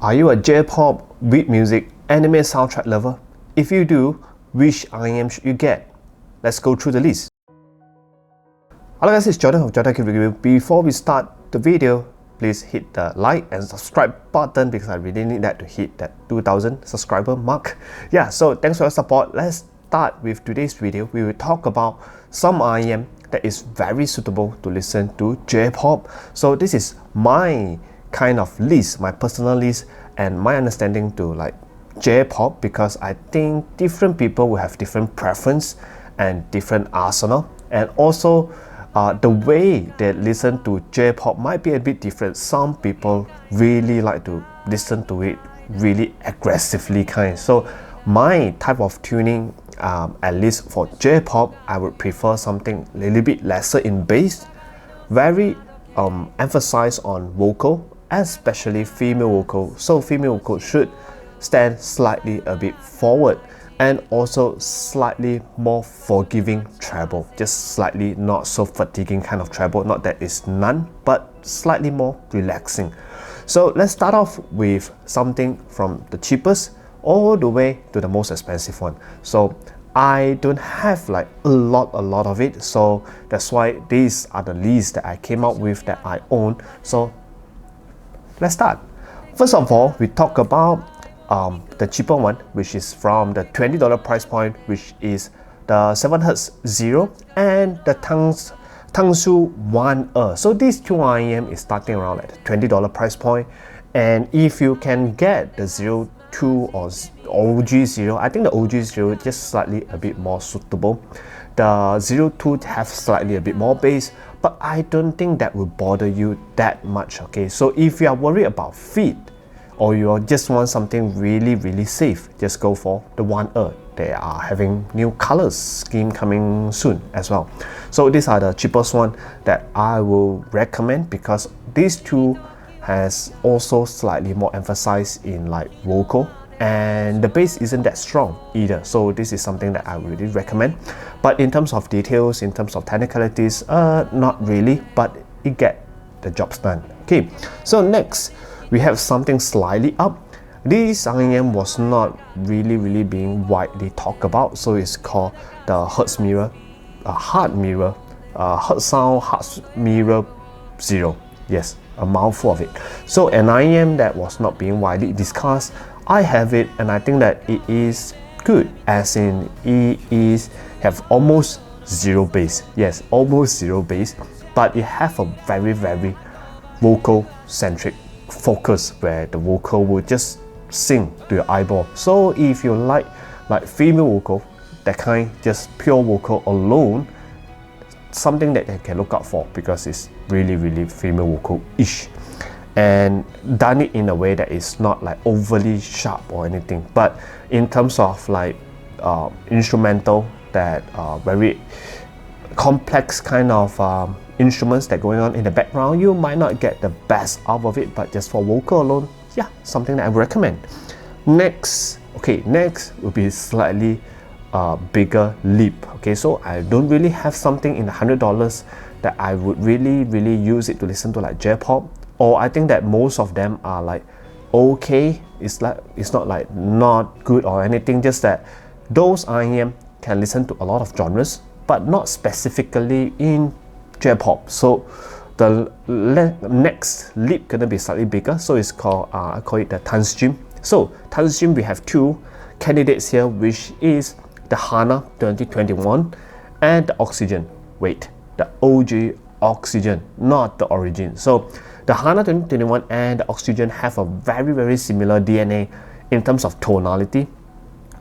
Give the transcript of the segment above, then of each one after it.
Are you a J-pop, beat music, anime soundtrack lover? If you do, which IEM should you get? Let's go through the list. Hello guys, it's Jordan of Jordan Review. Before we start the video, please hit the like and subscribe button because I really need that to hit that 2000 subscriber mark. Yeah, so thanks for your support. Let's start with today's video. We will talk about some IEM that is very suitable to listen to J-pop. So this is my kind of list, my personal list and my understanding to like J-pop, because I think different people will have different preference and different arsenal, and also the way they listen to J-pop might be a bit different. Some people really like to listen to it really aggressively kind. So my type of tuning, at least for J-pop, I would prefer something a little bit lesser in bass, very emphasize on vocal, especially female vocal. So female vocal should stand slightly a bit forward, and also slightly more forgiving treble, just slightly not so fatiguing kind of treble. Not that it's none, but slightly more relaxing. So let's start off with something from the cheapest all the way to the most expensive one. So I don't have like a lot of it, so that's why these are the lists that I came up with that I own. So let's start. First of all, we talk about the cheaper one, which is from the $20 price point, which is the 7Hz Zero and the Tangsu 1. So these two IEM is starting around like the $20 price point, and if you can get the 02 or OG Zero, I think the OG Zero is just slightly a bit more suitable. The 02 have slightly a bit more bass, but I don't think that will bother you that much. Okay, so if you are worried about feet, or you just want something really safe, just go for the 1. They are having new colors scheme coming soon as well. So these are the cheapest one that I will recommend, because these two has also slightly more emphasis in like vocal, and the bass isn't that strong either. So this is something that I really recommend. But in terms of details, in terms of technicalities, not really, but it get the jobs done. Okay, so next we have something slightly up. This IEM was not really being widely talked about, so it's called the Hertz Mirror, Heart Mirror, Hertz Sound Heart Mirror Zero. Yes, a mouthful of it. So an IEM that was not being widely discussed. I have it, and I think that it is good, as in it is have almost zero bass. Yes, almost zero bass, but it have a very vocal-centric focus, where the vocal will just sing to your eyeball. So if you like female vocal, that kind, just pure vocal alone, something that you can look out for, because it's really female vocal-ish, and done it in a way that is not like overly sharp or anything. But in terms of like instrumental, that very complex kind of instruments that going on in the background, you might not get the best out of it, but just for vocal alone, yeah, something that I recommend. Next will be slightly bigger leap. Okay, so I don't really have something in the $100 that I would really use it to listen to like J-pop, or I think that most of them are like okay. It's not like not good or anything, just that those IEM can listen to a lot of genres, but not specifically in J-pop. So the next leap gonna be slightly bigger, so it's called I call it the Tanstream. So Tanstream, we have two candidates here, which is the HANA 2021 and the Oxygen. Wait, the OG Oxygen, not the Origin. So the HANA 2021 and the Oxygen have a very similar DNA in terms of tonality.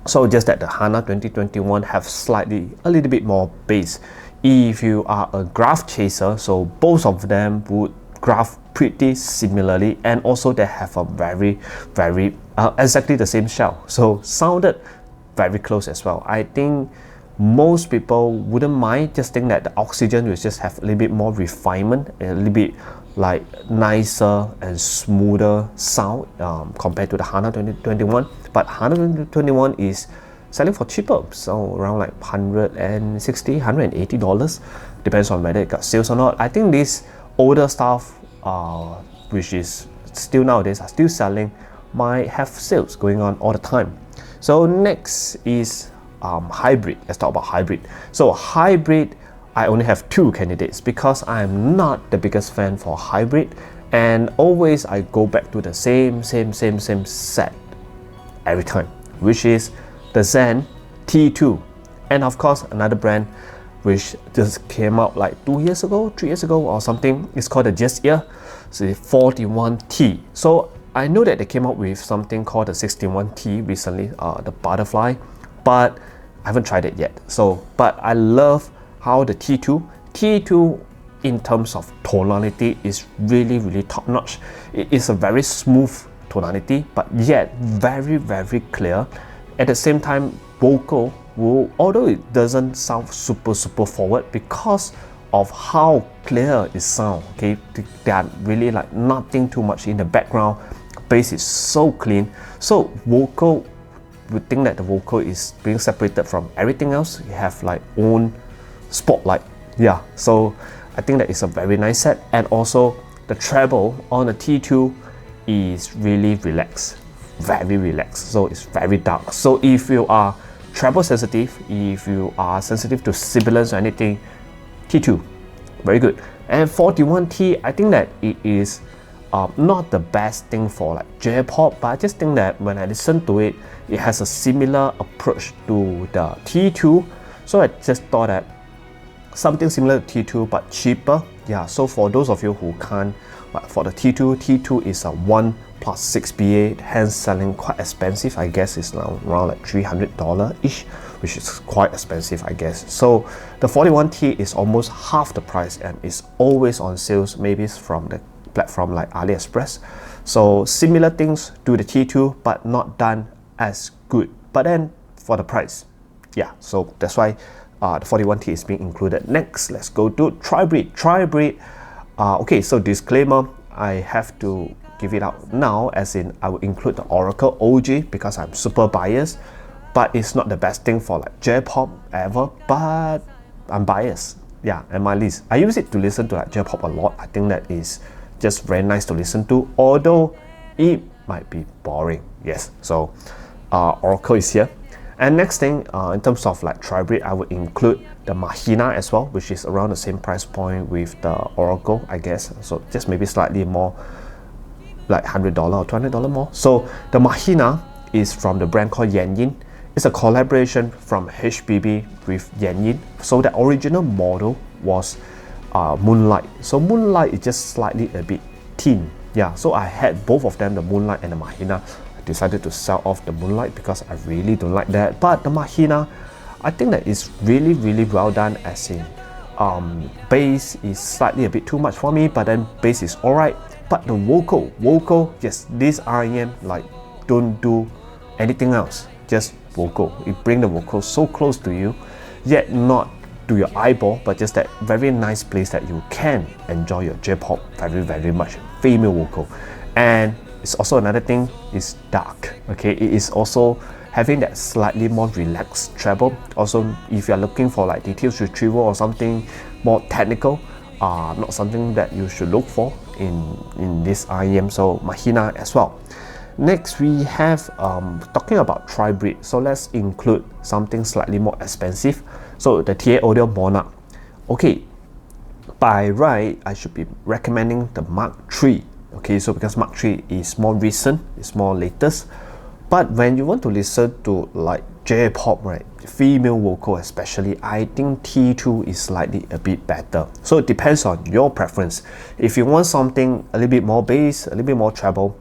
So just that the HANA 2021 have a little bit more bass. If you are a graph chaser, so both of them would graph pretty similarly, and also they have a very exactly the same shell, so sounded very close as well. I think most people wouldn't mind, just think that the Oxygen will just have a little bit more refinement, a little bit like nicer and smoother sound compared to the HANA 2021. But HANA 2021 is selling for cheaper, so around like $160, $180, depends on whether it got sales or not. I think this older stuff, which is still nowadays, are still selling might have sales going on all the time. So next is hybrid. Let's talk about hybrid. So hybrid, I only have two candidates because I'm not the biggest fan for hybrid, and always I go back to the same set every time, which is the Zen T2, and of course another brand which just came out like 2 years ago, 3 years ago or something. It's called the Just Ear, so the 41T. So I know that they came out with something called the 61T recently, the butterfly, but I haven't tried it yet. So, but I love how the T2 in terms of tonality is really top notch. It is a very smooth tonality, but yet very clear. At the same time, vocal will, although it doesn't sound super forward because of how clear it sounds, okay, they are really like nothing too much in the background. Bass is so clean, so vocal, we think that the vocal is being separated from everything else. You have like own spotlight, yeah. So I think that is a very nice set, and also the treble on the T2 is really relaxed, very relaxed. So it's very dark. So if you are treble sensitive, if you are sensitive to sibilance or anything, T2, very good. And 41T, I think that it is not the best thing for like J-pop, but I just think that when I listen to it, it has a similar approach to the T2. So I just thought that something similar to T2 but cheaper. Yeah, so for those of you who can't, but for the T2 is a 1 plus 6 BA, hence selling quite expensive. I guess it's now around like $300 ish, which is quite expensive, I guess. So the 41T is almost half the price and is always on sales, maybe it's from the platform like AliExpress. So similar things to the T2 but not done as good, but then for the price, yeah. So that's why the 41T is being included. Next, let's go to Tribrid. Okay, so disclaimer, I have to give it out now, as in I will include the Oracle OG because I'm super biased, but it's not the best thing for like J-pop ever, but I'm biased, yeah. And my list, I use it to listen to like J-pop a lot. I think that is just very nice to listen to, although it might be boring, yes. So Oracle is here. And next thing, in terms of like Tribrid, I would include the Mahina as well, which is around the same price point with the Oracle, I guess. So just maybe slightly more, like $100 or $200 more. So the Mahina is from the brand called Yanyin. It's a collaboration from HBB with Yanyin. So the original model was Moonlight. So Moonlight is just slightly a bit thin. Yeah, so I had both of them, the Moonlight and the Mahina. I decided to sell off the Moonlight because I really don't like that. But the Mahina, I think that is really well done, as in bass is slightly a bit too much for me, but then bass is alright. But the vocal, yes, this IEM like don't do anything else, just vocal. It bring the vocal so close to you, yet not to your eyeball, but just that very nice place that you can enjoy your J-pop very much. Female vocal. And it's also another thing, is dark. Okay, it is also having that slightly more relaxed treble. Also, if you're looking for like details retrieval or something more technical, not something that you should look for in this IEM. So Mahina as well. Next, we have talking about Tribrid. So let's include something slightly more expensive. So the TA Audio Monarch. Okay, by right, I should be recommending the Mark III. Okay, so because Mark III is more recent, it's more latest. But when you want to listen to like J-pop, right, female vocal especially, I think T2 is slightly a bit better. So it depends on your preference. If you want something a little bit more bass, a little bit more treble,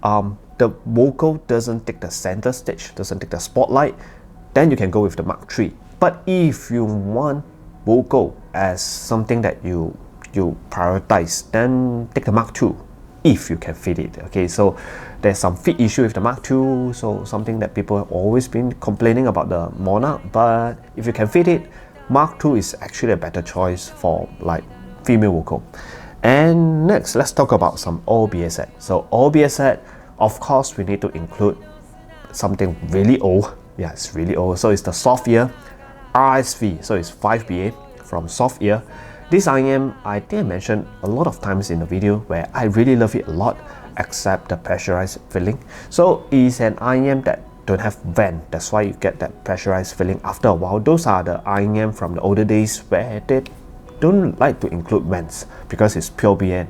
the vocal doesn't take the center stage, doesn't take the spotlight, then you can go with the Mark III. But if you want vocal as something that you prioritize, then take the Mark II, if you can fit it. Okay, so there's some fit issue with the Mark II, so something that people have always been complaining about the Monarch, but if you can fit it, Mark II is actually a better choice for like female vocal. And next, let's talk about some OBS set. So OBS set, of course, we need to include something really old. Yeah, it's really old. So it's the Soft Ear RSV. So it's 5BA from Soft Ear. This IEM, I think I mentioned a lot of times in the video where I really love it a lot. accept the pressurized filling. So it's an IEM that don't have vent, that's why you get that pressurized filling after a while. Those are the IEM from the older days where they don't like to include vents because it's pure BA.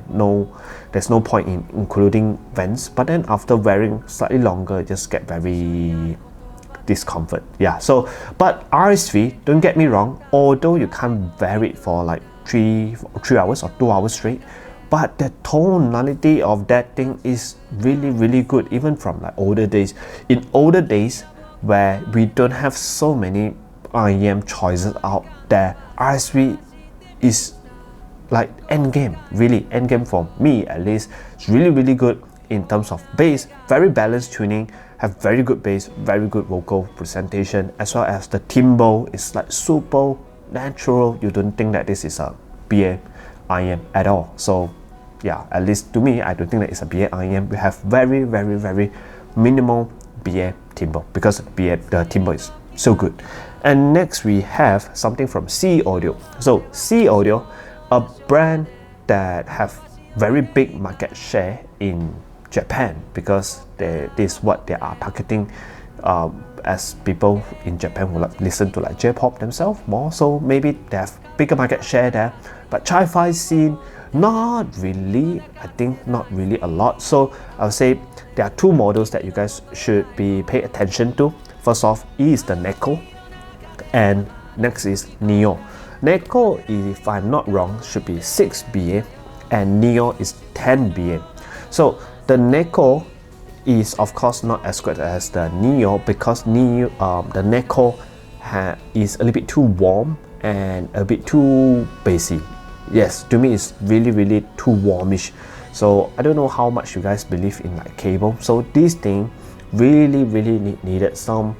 There's no point in including vents, but then after wearing slightly longer, it just get very discomfort. Yeah, so but RS3, don't get me wrong, although you can't wear it for like 3 hours or 2 hours straight, but the tonality of that thing is really good, even from like older days. In older days where we don't have so many IEM choices out there, RS3 is like endgame, really endgame for me at least. It's really good in terms of bass, very balanced tuning, have very good bass, very good vocal presentation, as well as the timbre is like super natural. You don't think that this is a BA IEM at all. So yeah, at least to me, I don't think that it's a BA IEM. We have very minimal BA timbre because the timbre is so good. And next we have something from C Audio. So C Audio, a brand that have very big market share in Japan because this is what they are targeting, as people in Japan who like listen to like J-pop themselves more, so maybe they have bigger market share there. But Chi-Fi scene, not really, I think not really a lot. So I would say there are two models that you guys should be pay attention to. First off is the Neko, and next is Neo. Neko, if I'm not wrong, should be 6 BA and Neo is 10 BA. So the Neko is of course not as good as the Neo because the Neko is a little bit too warm and a bit too bassy. Yes, to me it's really too warmish. So I don't know how much you guys believe in like cable. So this thing really needed some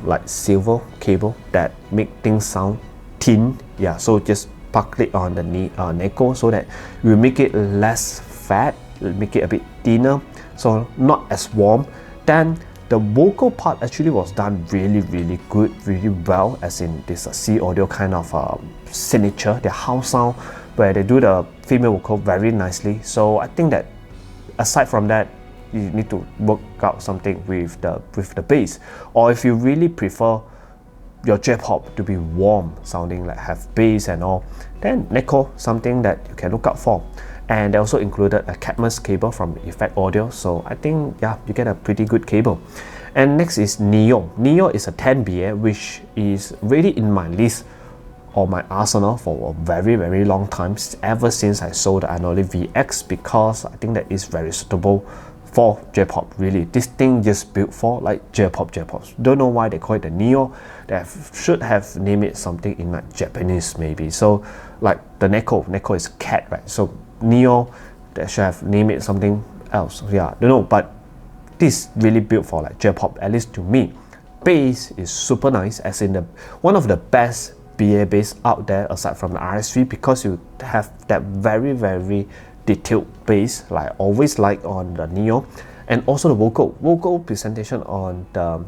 like silver cable that make things sound thin. Yeah, so just plug it on the Neko so that you make it less fat, make it a bit thinner, so not as warm. Then the vocal part actually was done really good, really well, as in this C Audio kind of signature, the house sound, where they do the female vocal very nicely. So I think that aside from that, you need to work out something with the bass. Or if you really prefer your J-pop to be warm sounding, like have bass and all, then Neko, something that you can look out for. And they also included a Cadmus cable from Effect Audio, so I think yeah, you get a pretty good cable. And next is Neo. Neo is a 10 BA, which is really in my list or my arsenal for a very long time, ever since I sold the Anole VX, because I think that is very suitable for J-pop. Really, this thing just built for like J-pop. Don't know why they call it the Neo. They should have named it something in like Japanese maybe. So like the Neko is cat, right? So Neo, they should have named it something else. Yeah, don't know, but this really built for like J-pop, at least to me. Bass is super nice, as in one of the best BA bass out there aside from the RS3, because you have that very detailed bass, like always like on the Neo. And also the vocal presentation on the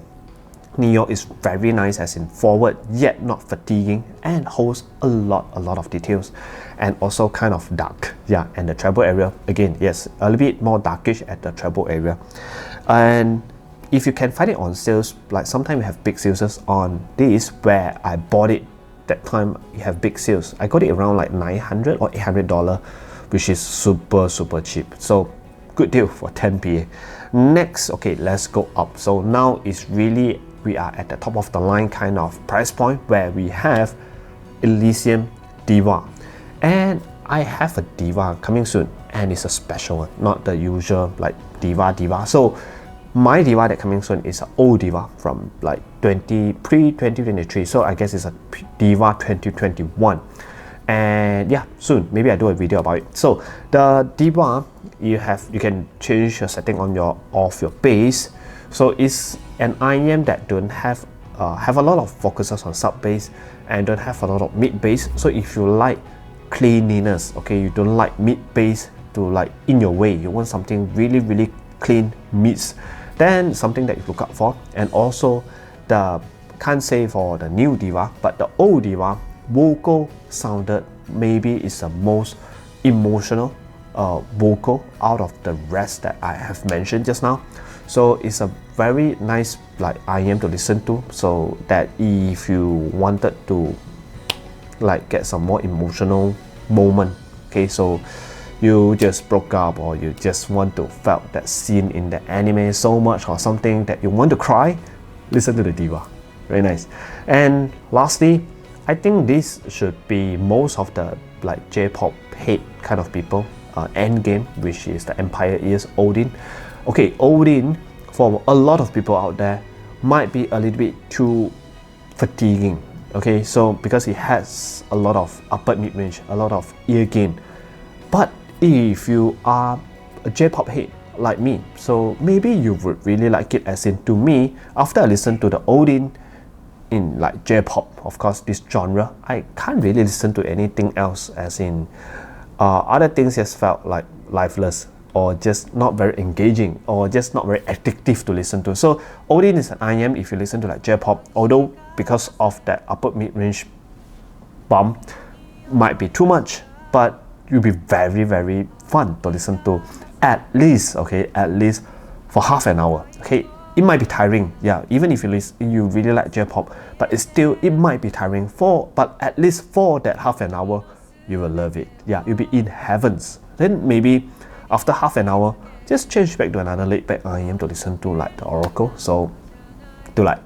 Neo is very nice, as in forward yet not fatiguing, and holds a lot of details, and also kind of dark. Yeah, and the treble area again, yes, a little bit more darkish at the treble area. And if you can find it on sales, like sometimes we have big sales on this, where I bought it that time, you have big sales. I got it around like $900 or $800, which is super cheap. So good deal for 10 PA. Next, okay, let's go up. So now it's really, we are at the top of the line kind of price point, where we have Elysium Diva. And I have a Diva coming soon, and it's a special one, not the usual like Diva. So my Diva that coming soon is an old Diva from like pre-2023. So I guess it's a Diva 2021. And yeah, soon maybe I do a video about it. So the Diva, you can change your setting on your bass. So it's an IEM that don't have a lot of focuses on sub bass and don't have a lot of mid bass. So if you like cleanliness, okay, you don't like mid bass to like in your way, you want something really clean mids, then something that you look out for. And also can't say for the new Diva, but the old Diva vocal sounded maybe is the most emotional vocal out of the rest that I have mentioned just now. So it's a very nice like IEM to listen to, so that if you wanted to like get some more emotional moment, okay, so you just broke up or you just want to felt that scene in the anime so much or something that you want to cry, listen to the diva. Very nice. And lastly, I think this should be most of the like J-pop hate kind of people. Endgame, which is the Empire Ears Odin. Okay, Odin for a lot of people out there might be a little bit too fatiguing. Okay, so because it has a lot of upper mid-range, a lot of ear gain. But if you are a J-pop head like me, so maybe you would really like it. As in, to me, after I listen to the Odin in like J-pop, of course, this genre, I can't really listen to anything else, as in other things just felt like lifeless or just not very engaging or just not very addictive to listen to. So Odin is an IEM if you listen to like J-pop, although because of that upper mid-range bump might be too much, but you'll be very, very fun to listen to, at least, okay, at least for half an hour. Okay, it might be tiring, yeah, even if you really like J-pop, but it might be tiring but at least for that half an hour you will love it. Yeah, you'll be in heavens. Then maybe after half an hour, just change back to another laid back IEM to listen to like the Oracle. So to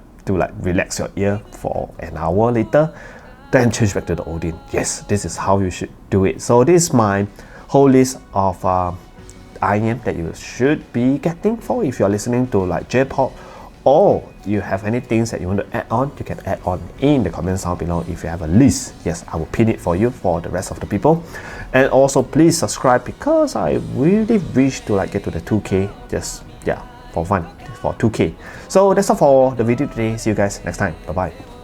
relax your ear for an hour later, then change back to the Odin. Yes, this is how you should do it. So this is my whole list of IEM that you should be getting for if you're listening to like J-pop, or you have any things that you want to add on, you can add on in the comments down below. If you have a list, yes, I will pin it for you for the rest of the people. And also please subscribe, because I really wish to like get to the 2K, just yeah, for fun, for 2K. So that's all for the video today. See you guys next time. Bye bye.